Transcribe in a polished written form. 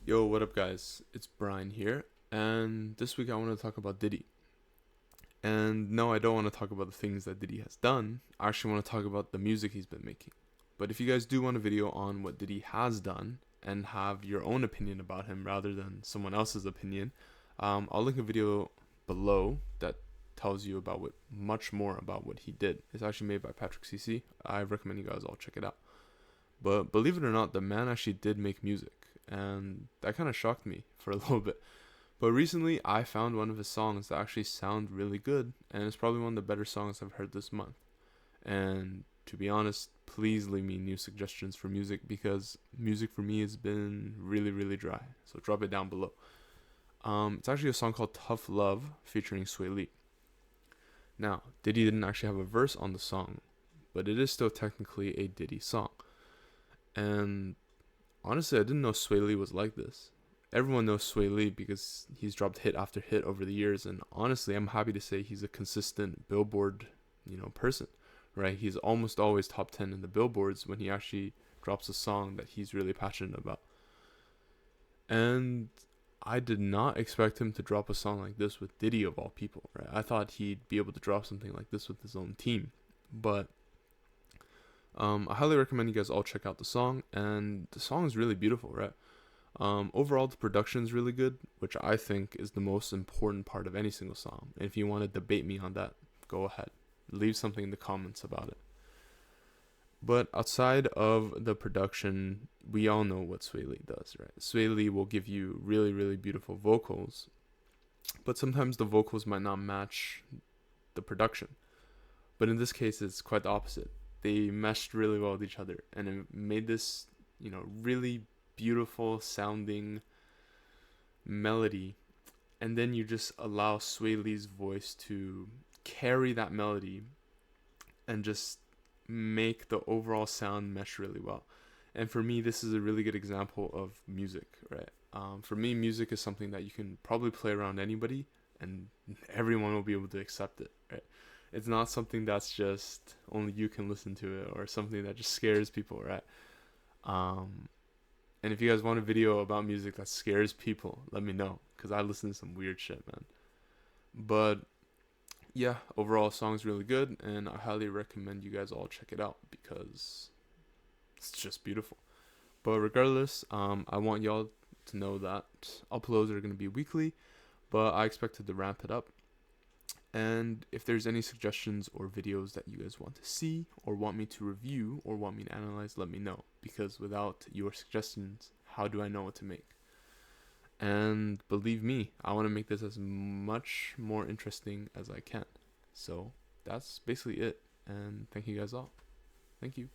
Yo, what up, guys? It's Brian here, and this week I want to talk about Diddy. And no, I don't want to talk about the things that Diddy has done. I actually want to talk about the music he's been making. But if you guys do want a video on what Diddy has done and have your own opinion about him rather than someone else's opinion, I'll link a video below that tells you about much more about what he did. It's actually made by Patrick CC. I recommend you guys all check it out. But believe it or not, the man actually did make music, and that kind of shocked me for a little bit. But recently, I found one of his songs that actually sound really good, and it's probably one of the better songs I've heard this month. And to be honest, please leave me new suggestions for music because music for me has been really, really dry. So drop it down below. It's actually a song called Tough Love featuring Sway Lee. Now, Diddy didn't actually have a verse on the song, but it is still technically a Diddy song. And honestly, I didn't know Sway Lee was like this. Everyone knows Sway Lee because he's dropped hit after hit over the years, and honestly, I'm happy to say he's a consistent Billboard, person, right? He's almost always top 10 in the Billboards when he actually drops a song that he's really passionate about. And I did not expect him to drop a song like this with Diddy of all people, right? I thought he'd be able to drop something like this with his own team, but I highly recommend you guys all check out the song, and the song is really beautiful, right? Overall, the production is really good, which I think is the most important part of any single song. And if you want to debate me on that, go ahead. Leave something in the comments about it. But outside of the production, we all know what Sway Lee does, right? Sway Lee will give you really, really beautiful vocals, but sometimes the vocals might not match the production. But in this case, it's quite the opposite. They meshed really well with each other, and it made this, really beautiful sounding melody. And then you just allow Sway Lee's voice to carry that melody and just make the overall sound mesh really well. And for me, this is a really good example of music, right? For me, music is something that you can probably play around anybody, and everyone will be able to accept it, right? It's not something that's just only you can listen to it, or something that just scares people, right? And if you guys want a video about music that scares people, let me know, because I listen to some weird shit, man. But yeah, overall, song's really good, and I highly recommend you guys all check it out because it's just beautiful. But regardless, I want y'all to know that uploads are going to be weekly, but I expected to ramp it up. And if there's any suggestions or videos that you guys want to see or want me to review or want me to analyze, let me know, because without your suggestions, how do I know what to make? And believe me, I want to make this as much more interesting as I can. So that's basically it, and thank you guys all. Thank you.